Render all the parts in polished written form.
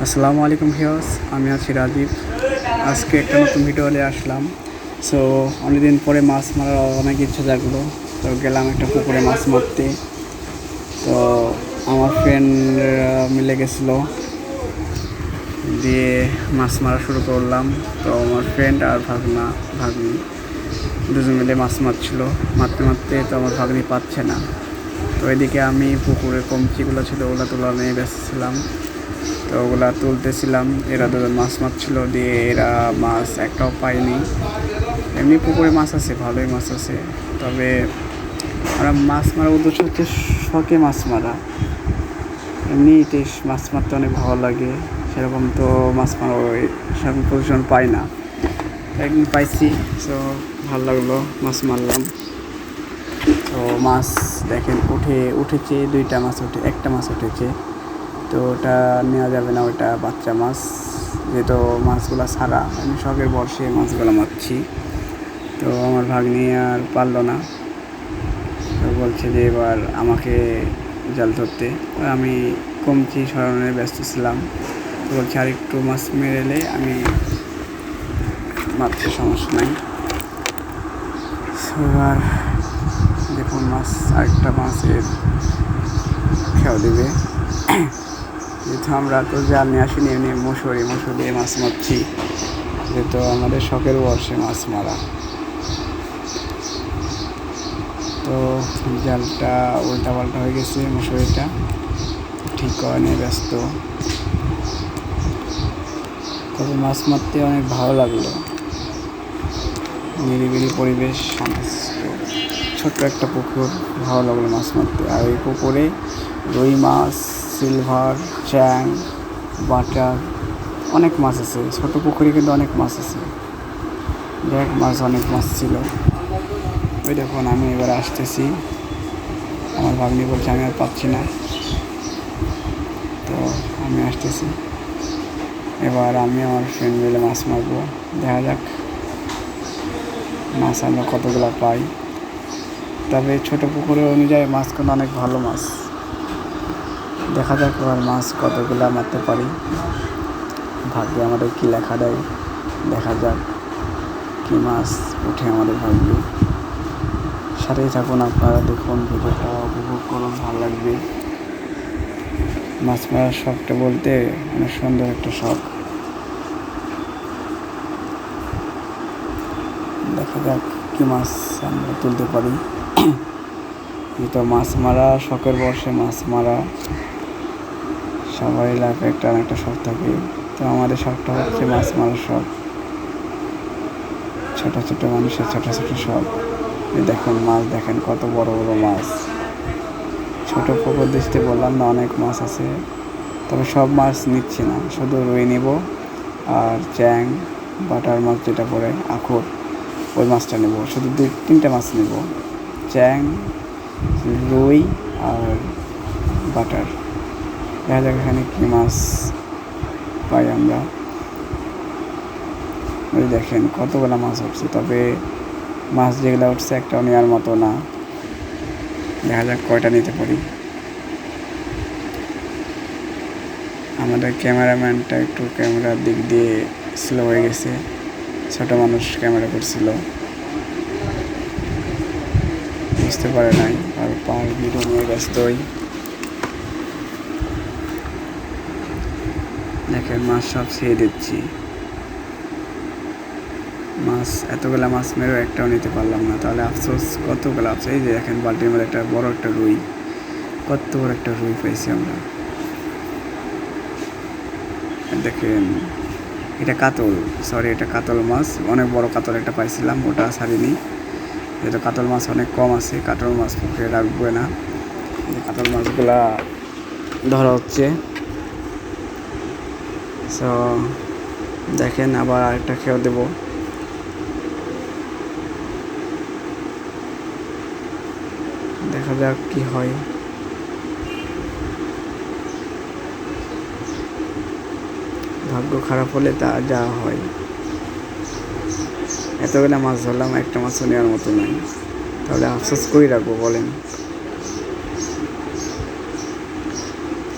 আসসালামু আলাইকুম ভিউয়ার্স, আমি আছি রাজীব। আজকে একটা নতুন ভিডিও নিয়ে আসলাম। সো অনেকদিন পরে মাছ মারার অনেক ইচ্ছা জাগলো, তো গেলাম একটা পুকুরে মাছ মারতে। তো আমার ফ্রেন্ড মিলে গেছিলো, দিয়ে মাছ মারা শুরু করলাম। তো আমার ফ্রেন্ড আর ভাগ্নি দুজন মিলে মাছ মারছিল। মারতে মারতে তো আমার ভাগ্নি পাচ্ছে না, তো এদিকে আমি পুকুরে কমচিগুলো ছিল ওগুলো তোলা নিয়ে ব্যস্ত। তো ওগুলা তুলতেছিলাম, এরা দুজন মাছ মারছিল, দিয়ে এরা মাছ একটাও পায়নি। এমনি পুকুরে মাছ আছে, ভালোই মাছ আছে, তবে আমরা মাছ মারার উদ্দেশ্য হচ্ছে শখে মাছ মারা। এমনি মাছ মারতে অনেক ভালো লাগে, সেরকম তো মাছ মারা ওই সেরকম পজিশন পাই না। একদিন পাইছি, তো ভালো লাগলো, মাছ মারলাম। তো মাছ দেখেন উঠেছে দুইটা মাছ, একটা মাছ উঠেছে। তো ওটা নেওয়া যাবে না, ওটা বাচ্চা মাছ, যেহেতু মাছগুলো ছাড়া আমি শখের বর্ষে মাছগুলো মারছি। তো আমার ভাগ্নি আর পারলো না, তো বলছে যে এবার আমাকে জাল ধরতে। আমি কমচি সরানোর ব্যস্ত ছিলাম, তো বলছে আর একটু মাছ মেরে এলে আমি মারতে সমস্যা নাই। এবার দেখুন মাছ, আরেকটা মাছের খেয়াল দেবে। যেহেতু আমরা তো জাল নিয়ে আসিনি, এমনি মশুরি দিয়ে মাছ মারছি, যেহেতু আমাদের শখের বর্ষে মাছ মারা। তো জালটা উল্টাপাল্টা হয়ে গেছে, মশুরিটা ঠিক করা নিয়ে ব্যস্ত। তবে মাছ মারতে অনেক ভালো লাগলো, নিরিবিলি পরিবেশ, শান্ত, ছোট্ট একটা পুকুর, ভালো লাগলো মাছ মারতে। আর এই পুকুরে রুই মাছ, সিলভার, চ্যাং, বাটার অনেক মাছ আছে। ছোটো পুকুরে কিন্তু অনেক মাছ আছে, অনেক মাছ ছিল। ওই দেখুন আমি এবার আসতেছি, আমার ভাগ্নি বলছে আমি আর পাচ্ছি না, তো আমি আসতেছি। এবার আমি আমার ফ্রেন্ড মিলে মাছ মারবো, দেখা যাক মাছ আমরা কতগুলো পাই। তবে ছোটো পুকুরে অনুযায়ী মাছ কিন্তু অনেক ভালো মাছ, দেখা যাক এবার মাছ কতগুলো মারতে পারি, ভাগ্যে আমাদের কী লেখা দেয়, দেখা যাক কী মাছ উঠে আমাদের ভাগ্যে। সাথেই থাকুন আপনারা, দেখুন ভিডিওটা, উপভোগ করুন, ভালো লাগবে। মাছ মারার শখটা বলতে অনেক সুন্দর একটা শখ, দেখা যাক কী মাছ আমরা তুলতে পারি। যেহেতু মাছ মারা শখের বর্ষে মাছ মারা, সবারই লাইফে একটা না একটা শখ থাকে। তো আমাদের শখটা হচ্ছে মাছ মারার শখ, ছোটো ছোটো মানুষের ছোটো ছোটো শখ। দেখুন মাছ, দেখেন কত বড় বড় মাছ। ছোটো পুকুর দৃষ্টি বললাম না, অনেক মাছ আছে, তবে সব মাছ নিচ্ছি না, শুধু রুই নিব আর চ্যাং, বাটার মাছ যেটা পড়ে আখর, ওই মাছটা নেব। শুধু 2-3টে মাছ নেব, চ্যাং, রুই আর বাটার। দেখা যাক এখানে কী মাছ পাই আমরা। ওই দেখেন কতগুলো মাছ উঠছে, তবে মাছ যেগুলো উঠছে একটাও নেওয়ার মতো না, দেখা যাক কয়টা নিতে পারি। আমাদের ক্যামেরাম্যানটা একটু ক্যামেরার দিক দিয়ে স্লো হয়ে গেছে, ছোটো মানুষ ক্যামেরা করছিল, বুঝতে পারে নাই, আর ভিডিও নিয়ে ব্যস্তই। দেখেন মাছ সব ছেড়ে দিচ্ছি, মাছ এতগুলা মাছ মেরেও একটাও নিতে পারলাম না, তাহলে আফসোস, কতগুলো আফসোস। এই যে দেখেন বালতির মধ্যে একটা বড় একটা রুই, কত বড় একটা রুই পাইছি আমরা। দেখেন এটা কাতল, এটা কাতল মাছ, অনেক বড় কাতল একটা পাইছিলাম, ওটা ছাড়িনি। যেহেতু কাতল মাছ অনেক কম আছে, কাতল মাছ পুকুরে রাখবে না, কাতল মাছগুলা ধরা হচ্ছে। সো দেখেন আবার আরেকটা খেয়েও দেবো, দেখা যাক কি হয়। ভাগ্য খারাপ হলে তা যা হয়। এতগুলো মাছ ধরলাম, একটা মাছও নেওয়ার মতো নাই, তাহলে আফসোস করে রাখবো বলেন।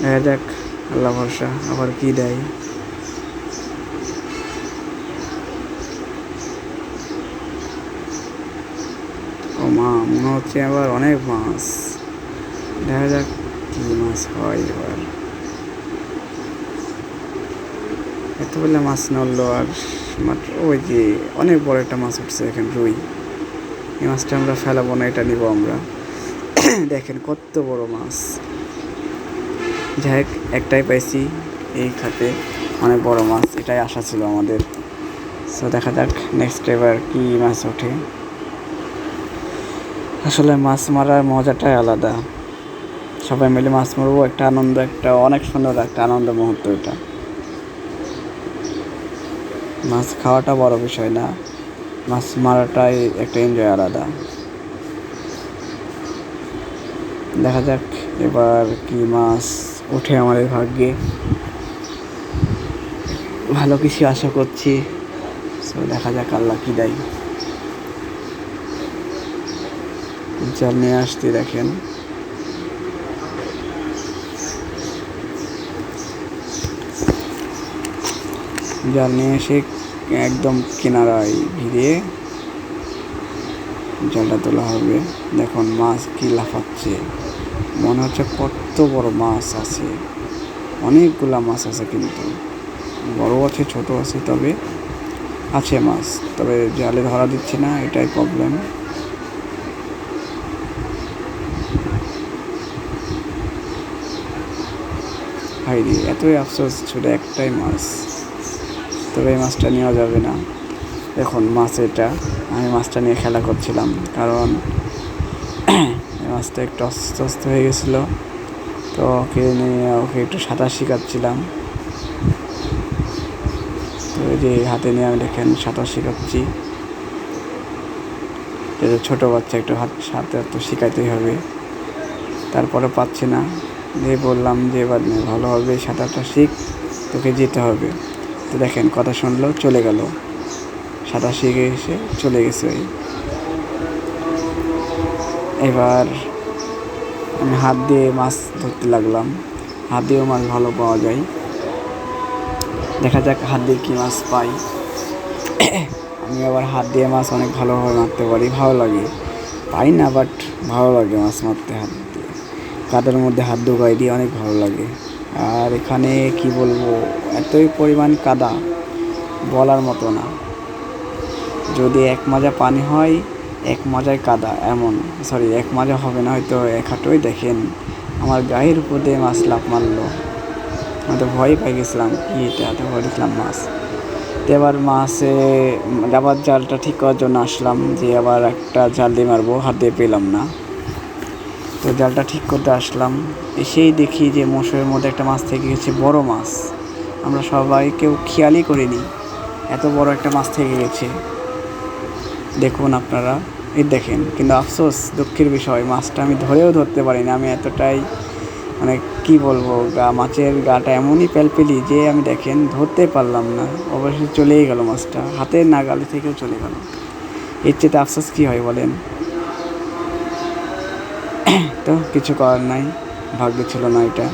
দেখা যাক আল্লাহ ভরসা, আবার কি দেয়। ও মা, মনে হচ্ছে আবার অনেক মাছ। দেখা যাক কি মাছ হয় এবার। এতগুলো মাছ নড়লো, আর মাত্র ওই যে অনেক বড় একটা মাছ উঠছে এখানে, রুই। এই মাছটা আমরা ফেলাবো না, এটা নিব আমরা। দেখেন কত বড় মাছ। যাই হোক, একটাই পাইছি এই খাতে, অনেক বড় মাছ, এটাই আশা ছিল আমাদের। সো দেখা যাক নেক্সট এবার কি মাছ ওঠে। আসলে মাছ মারার মজাটাই আলাদা। সবাই মিলে মাছ মারবো, একটা আনন্দ, একটা অনেক সুন্দর একটা আনন্দ মুহূর্ত এটা। মাছ খাওয়াটা বড় বিষয় না, মাছ মারাটাই একটা এনজয় আলাদা। দেখা যাক এবার কি মাছ ওঠে আমাদের ভাগ্যে। ভালো কিছু আশা করছি। সো দেখা যাক আল্লাহ কি দেয়। জাল নিয়ে আসতে দেখেন, জাল নিয়ে এসে একদম কিনারায় ভিড়িয়ে জালটা তোলা হবে। দেখুন মাছ কি লাফাচ্ছে, মনে হচ্ছে কত বড় মাছ আছে। অনেকগুলা মাছ আছে, কিন্তু বড় আছে ছোট আছে, তবে আছে মাছ, তবে জালে ধরা দিচ্ছে না, এটাই প্রবলেম। হাইরে, এতই আফসোস, ছোট একটাই মাছ। তবে এই মাছটা নেওয়া যাবে না। দেখুন মাছ এটা, আমি মাছটা নিয়ে খেলা করছিলাম, কারণ এই মাছটা একটু অস্ত হয়ে গেছিলো, তো ওকে নিয়ে ওকে একটু সাঁতার শেখাচ্ছিলাম। তো এই যে হাতে নিয়ে আমি দেখেন সাঁতার শেখাচ্ছি। যে ছোটো বাচ্চা, একটু সাঁতার তো শেখাতেই হবে। তারপরে পাচ্ছি না, দিয়ে বললাম যে এবার ভালোভাবে সাঁতারটা শিখ, তোকে যেতে হবে। তো দেখেন কথা শুনলো, চলে গেল, সাঁতার শিখে এসে চলে গেছে। এবার আমি হাত দিয়ে মাছ ধরতে লাগলাম। হাত দিয়েও মাছ ভালো পাওয়া যায়, দেখা যাক হাত দিয়ে কী মাছ পাই। আমি আবার হাত দিয়ে মাছ অনেক ভালোভাবে মারতে পারি, ভালো লাগে। পাই না, বাট ভালো লাগে মাছ মারতে হাত দিয়ে। কাদের মধ্যে হাত ঢুকাই দিয়ে অনেক ভালো লাগে। আর এখানে কি বলবো, এতই পরিমাণ কাদা, বলার মতো না। যদি এক মাজা পানি হয়, এক মাজায় কাদা, এমন সরি, এক মাজা হবে না, হয়তো এক হাঁটুই। দেখেন আমার গায়ের উপর দিয়ে মাছ লাফ মারলো, আমি তো ভয় পাই গেছিলাম, কি এটা, তো ভয় দেখলাম মাছ। তো এবার মাছে আবার জালটা ঠিক করার জন্য আসলাম, যে আবার একটা জাল দিয়ে মারবো, হাত দিয়ে পেলাম না। তো জালটা ঠিক করতে আসলাম, এসেই দেখি যে মশারির মধ্যে একটা মাছ থেকে গেছে, বড় মাছ। আমরা সবাই কেউ খেয়ালই করিনি, এত বড় একটা মাছ থেকে গেছে। দেখুন আপনারা, এই দেখেন। কিন্তু আফসোস, দুঃখের বিষয়, মাছটা আমি ধরেও ধরতে পারিনি। আমি এতটাই মানে কি বলবো, মাছের গাটা এমনই পেলপেলি যে আমি দেখেন ধরতে পারলাম না। অবশ্যই চলেই গেল মাছটা, হাতের নাগালে থেকেও চলে গেল। এর চেয়ে আফসোস কী হয় বলেন। তো কিছু করার নাই, ভাগ্যে ছিল না এটা।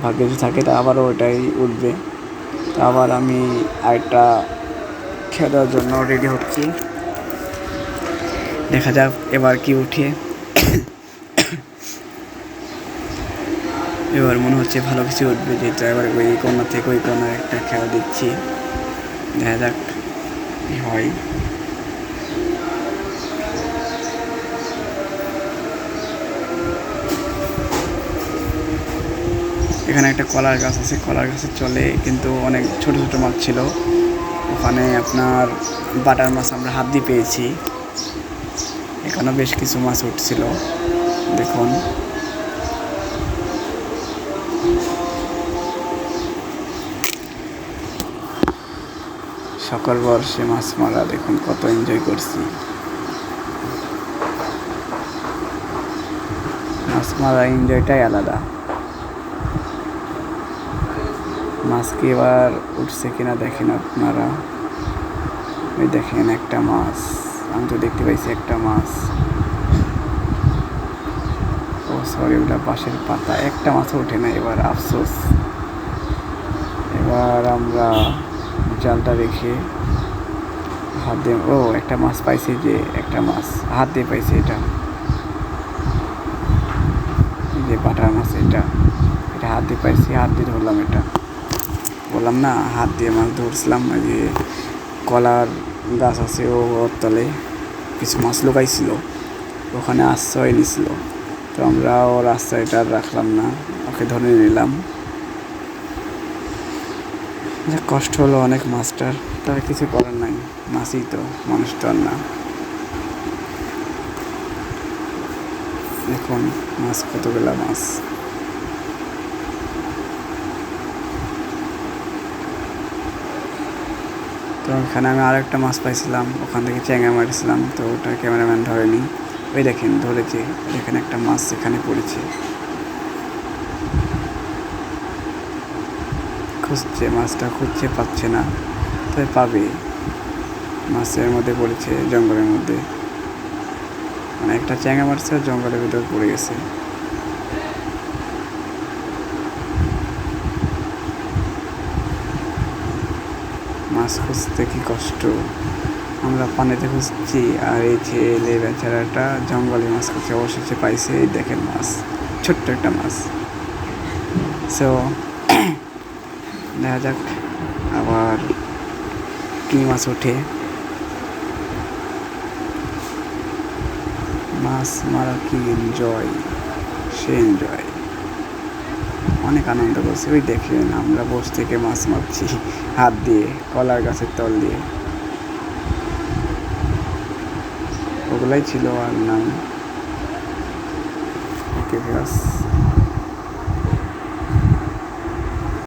ভাগ্যে যদি থাকে তা আবারও ওটাই উঠবে। তো আবার আমি আরেকটা খেলার জন্য রেডি হচ্ছি, দেখা যাক এবার কি উঠে। এবার মনে হচ্ছে ভালো কিছু উঠবে, যেহেতু এবার ওই কোনা থেকে ওই কোনার একটা খেলা দিচ্ছি, দেখা যাক কি হয়। এখানে একটা কলার গাছ আছে, কলার গাছের চলে কিন্তু অনেক ছোট ছোট মাছ ছিল। ওখানে আপনার বাটার মাছ আমরা হাত দিয়ে পেয়েছি। এখানেও বেশ কিছু মাছ উঠছিল, দেখুন। সকল বর্ষে মাছ মারা, দেখুন কত এনজয় করছি। মাছ মারা এনজয়টাই আলাদা। মাছ কি এবার উঠছে কিনা দেখেন আপনারা, ওই দেখেন একটা মাছ, আমি তো দেখতে পাইছি একটা মাছ। ও সরি, ওটা বাঁশের পাতা, একটা মাছও ওঠে না, এবার আফসোস। এবার আমরা জালটা রেখে হাত দিয়ে একটা মাছ পাইছি, যে একটা মাছ হাত দিয়ে পাইছি, এটা যে পাটার মাছ, এটা হাত দিয়ে পাইছি, হাত দিয়ে ধরলাম। এটা বললাম না, হাত দিয়ে মাছ ধরছিলাম। ওই যে কলার গাছ আছে, ওর তলে কিছু মাছ লুকাইছিল, ওখানে আশ্রয় নিছিল। তো আমরা ওর আশ্রয়টা রাখলাম না, ওকে ধরে নিলাম। কষ্ট হলো অনেক মাছটার, তার কিছু করার নাই, মাছই তো, মানুষ তো আর না। এখন মাছ কতগুলা মাছ। তো ওখানে আমি আরেকটা মাছ পাইছিলাম, ওখান থেকে চ্যাংড়া মারছিলাম, তো ওটা ক্যামেরাম্যান ধরেনি। ওই দেখেন ধরেছে, দেখেন একটা মাছ এখানে পড়েছে, খুঁজছে মাছটা, খুঁজছে পাচ্ছে না, তাই পাবে। মাছের মধ্যে পড়েছে, জঙ্গলের মধ্যে, মানে একটা চ্যাংড়া মারছে, জঙ্গলের ভিতরে পড়ে গেছে। মাছ খুঁজতে কি কষ্ট, আমরা পানিতে খুঁজছি, আর এই ছেলে বেচারাটা জঙ্গলে মাছ খুঁজছে, অবশেষে পাইছে। এই দেখেন মাছ, ছোট্ট একটা মাছ। সো দেখা যাক আবার কি মাছ ওঠে। মাছ মারা কি এনজয়, সে এনজয়, অনেক আনন্দ করছি। ওই দেখেন আমরা বস থেকে মাছ মারছি হাত দিয়ে, কলার গাছের তল দিয়ে। ওগুলাই ছিল, আর নাই। ওকে,